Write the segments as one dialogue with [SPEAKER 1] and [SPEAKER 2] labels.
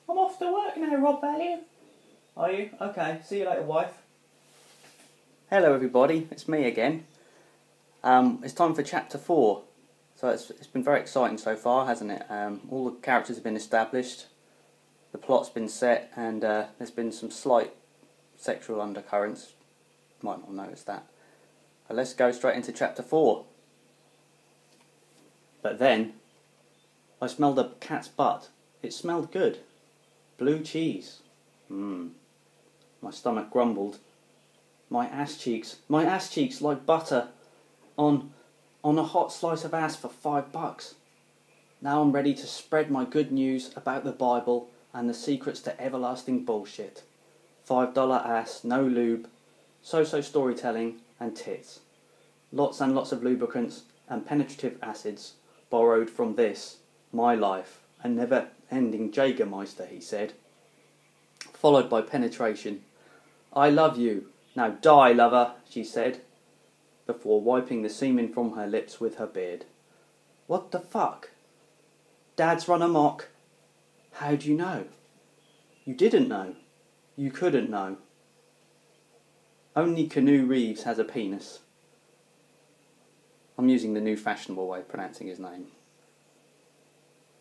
[SPEAKER 1] I'm off to work now, Rob Value. Are you? Okay, see you later, wife. Hello everybody, it's me again. It's time for chapter 4. So it's been very exciting so far, hasn't it? All the characters have been established, the plot's been set, and there's been some slight sexual undercurrents. Might not notice that. But let's go straight into chapter 4. But then, I smelled a cat's butt. It smelled good. Blue cheese. My stomach grumbled. My ass cheeks like butter on a hot slice of ass for $5. Now I'm ready to spread my good news about the Bible and the secrets to everlasting bullshit. $5 ass, no lube, so-so storytelling and tits. Lots and lots of lubricants and penetrative acids borrowed from this, my life, a never-ending Jägermeister, he said. Followed by penetration. I love you. Now die, lover, she said, before wiping the semen from her lips with her beard. What the fuck? Dad's run amok. How do you know? You didn't know. You couldn't know. Only Keanu Reeves has a penis. I'm using the new fashionable way of pronouncing his name.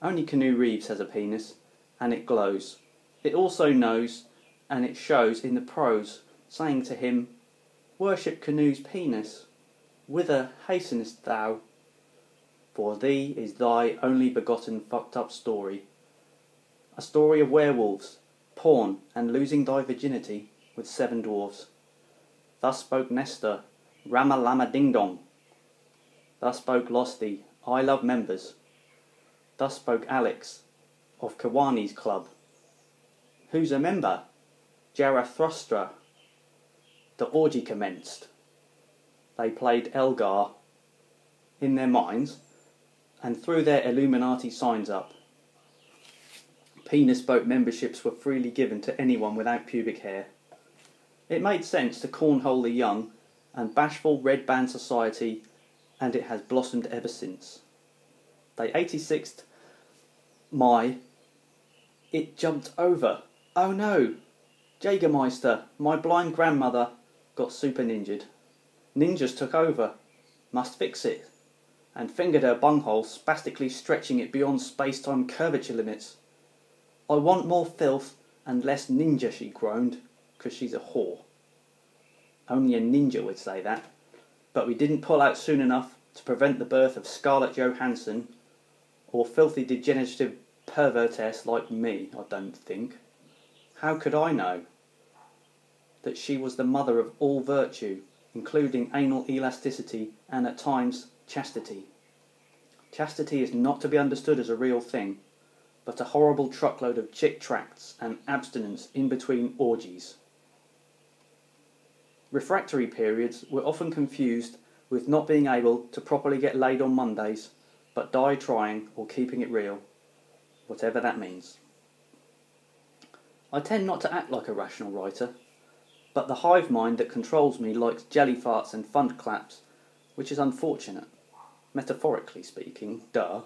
[SPEAKER 1] Only Keanu Reeves has a penis, and it glows. It also knows, and it shows in the prose, saying to him, Worship Canu's penis. Whither hastenest thou? For thee is thy only begotten fucked up story. A story of werewolves, porn, and losing thy virginity with 7 dwarves. Thus spoke Nestor, Rama Lama Ding Dong. Thus spoke Losty, I love members. Thus spoke Alex, of Kiwani's club. Who's a member? Zarathustra. The orgy commenced. They played Elgar in their minds and threw their Illuminati signs up. Penis boat memberships were freely given to anyone without pubic hair. It made sense to cornhole the young and bashful red band society, and it has blossomed ever since. They 86th it jumped over. Oh no! Jägermeister, my blind grandmother, got super ninjaed. Ninjas took over. Must fix it. And fingered her bunghole, spastically stretching it beyond space-time curvature limits. I want more filth and less ninja, she groaned, 'cause she's a whore. Only a ninja would say that. But we didn't pull out soon enough to prevent the birth of Scarlett Johansson, or filthy degenerative pervertess like me, I don't think. How could I know that she was the mother of all virtue, including anal elasticity and at times chastity? Chastity is not to be understood as a real thing, but a horrible truckload of chick tracts and abstinence in between orgies. Refractory periods were often confused with not being able to properly get laid on Mondays, but die trying or keeping it real, whatever that means. I tend not to act like a rational writer, but the hive mind that controls me likes jelly farts and fund claps, which is unfortunate, metaphorically speaking, duh.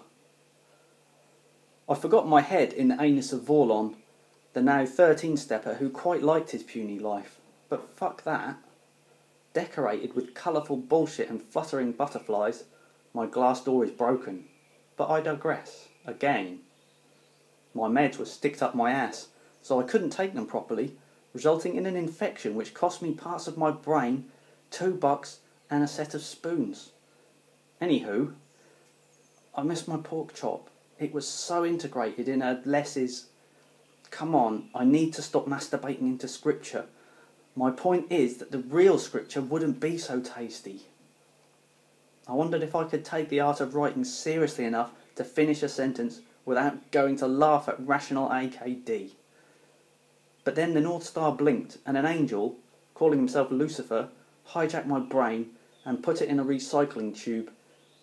[SPEAKER 1] I forgot my head in the anus of Vorlon, the now 13-stepper who quite liked his puny life, but fuck that. Decorated with colourful bullshit and fluttering butterflies, my glass door is broken. But I digress, again. My meds were sticked up my ass, so I couldn't take them properly, resulting in an infection which cost me parts of my brain, $2 and a set of spoons. Anywho, I missed my pork chop. It was so integrated in a less's... Come on, I need to stop masturbating into scripture. My point is that the real scripture wouldn't be so tasty. I wondered if I could take the art of writing seriously enough to finish a sentence without going to laugh at rational AKD. But then the North Star blinked, and an angel, calling himself Lucifer, hijacked my brain and put it in a recycling tube,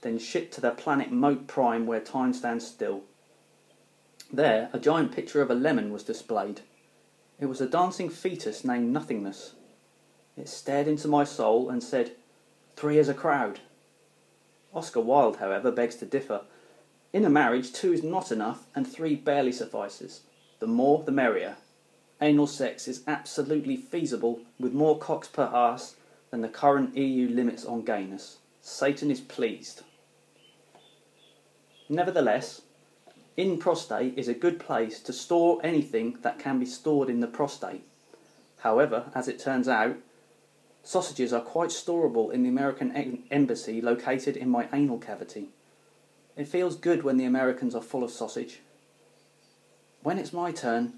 [SPEAKER 1] then shipped to the planet Moat Prime where time stands still. There, a giant picture of a lemon was displayed. It was a dancing fetus named Nothingness. It stared into my soul and said, 3 as a crowd. Oscar Wilde, however, begs to differ. In a marriage, 2 is not enough, and 3 barely suffices. the more the merrier. Anal sex is absolutely feasible with more cocks per arse than the current EU limits on gayness. Satan is pleased. Nevertheless, in prostate is a good place to store anything that can be stored in the prostate. However, as it turns out, sausages are quite storable in the American embassy located in my anal cavity. It feels good when the Americans are full of sausage. When it's my turn,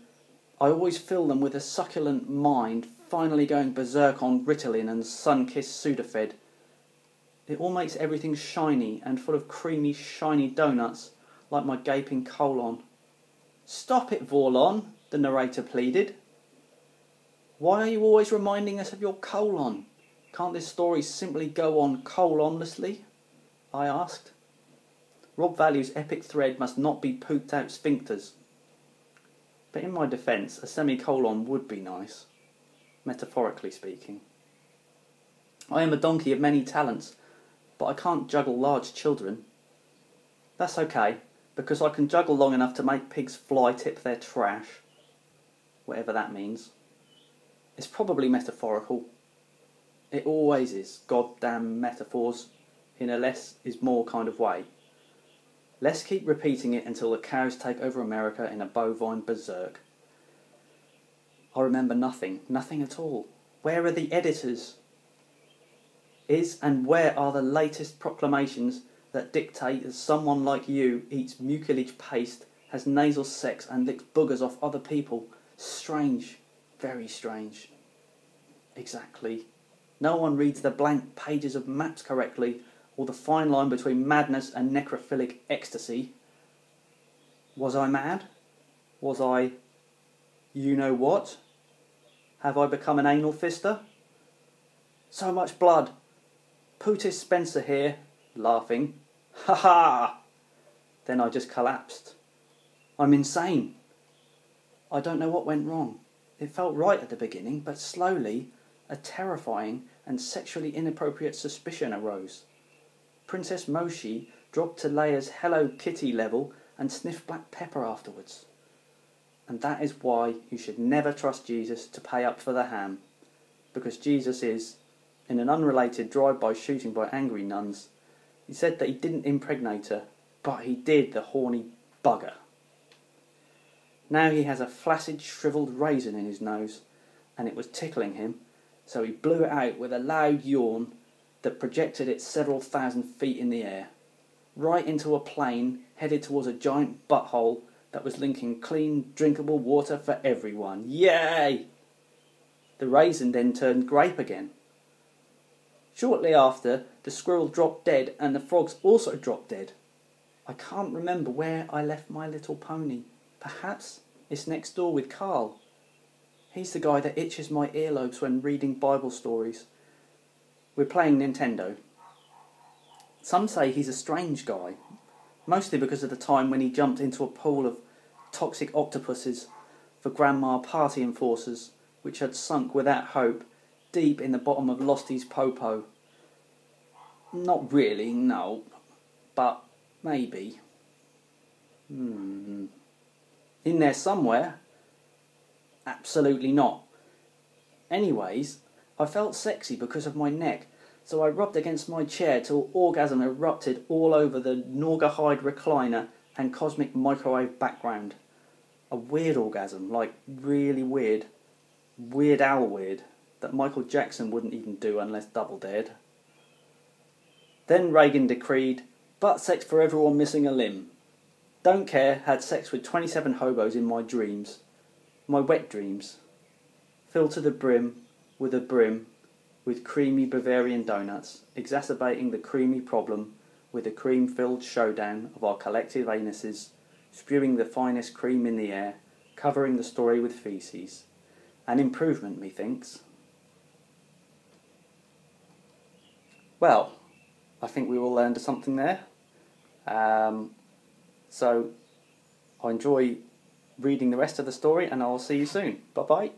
[SPEAKER 1] I always fill them with a succulent mind finally going berserk on Ritalin and sun-kissed Sudafed. It all makes everything shiny and full of creamy, shiny donuts like my gaping colon. "Stop it, Vorlon," the narrator pleaded. "Why are you always reminding us of your colon? Can't this story simply go on colonlessly?" I asked. Rob Value's epic thread must not be pooped out sphincters. But in my defence, a semicolon would be nice, metaphorically speaking. I am a donkey of many talents, but I can't juggle large children. That's okay, because I can juggle long enough to make pigs fly tip their trash, whatever that means. It's probably metaphorical. It always is, goddamn metaphors, in a less is more kind of way. Let's keep repeating it until the cows take over America in a bovine berserk. I remember nothing at all. Where are the editors? Is and where are the latest proclamations that dictate that someone like you eats mucilage paste, has nasal sex and licks boogers off other people? Strange, very strange. Exactly. No one reads the blank pages of maps correctly, or the fine line between madness and necrophilic ecstasy. Was I mad? Was I... you know what? Have I become an anal fister? So much blood. Pootis Spencer here, laughing. Ha ha! Then I just collapsed. I'm insane. I don't know what went wrong. It felt right at the beginning, but slowly a terrifying and sexually inappropriate suspicion arose. Princess Moshi dropped to Leia's Hello Kitty level and sniffed black pepper afterwards. And that is why you should never trust Jesus to pay up for the ham. Because Jesus is, in an unrelated drive-by shooting by angry nuns, he said that he didn't impregnate her, but he did, the horny bugger. Now he has a flaccid, shriveled raisin in his nose, and it was tickling him, so he blew it out with a loud yawn that projected it several thousand feet in the air, right into a plane headed towards a giant butthole that was linking clean, drinkable water for everyone. Yay! The raisin then turned grape again. Shortly after, the squirrel dropped dead and the frogs also dropped dead. I can't remember where I left my little pony. Perhaps it's next door with Carl. He's the guy that itches my earlobes when reading Bible stories. We're playing Nintendo. Some say he's a strange guy, mostly because of the time when he jumped into a pool of toxic octopuses for Grandma Party Enforcers, which had sunk without hope deep in the bottom of Losty's Popo. Not really, no, but maybe. In there somewhere? Absolutely not. Anyways, I felt sexy because of my neck, so I rubbed against my chair till orgasm erupted all over the Naugahyde recliner and cosmic microwave background. A weird orgasm, like really weird. Weird Al weird, that Michael Jackson wouldn't even do unless double dared. Then Reagan decreed, butt sex for everyone missing a limb. Don't care, had sex with 27 hobos in my dreams. My wet dreams. Filled to the brim with a brim with creamy Bavarian donuts, exacerbating the creamy problem with the cream-filled showdown of our collective anuses, spewing the finest cream in the air, covering the story with faeces. An improvement, methinks. Well, I think we all learned something there. So I enjoy reading the rest of the story, and I'll see you soon. Bye-bye.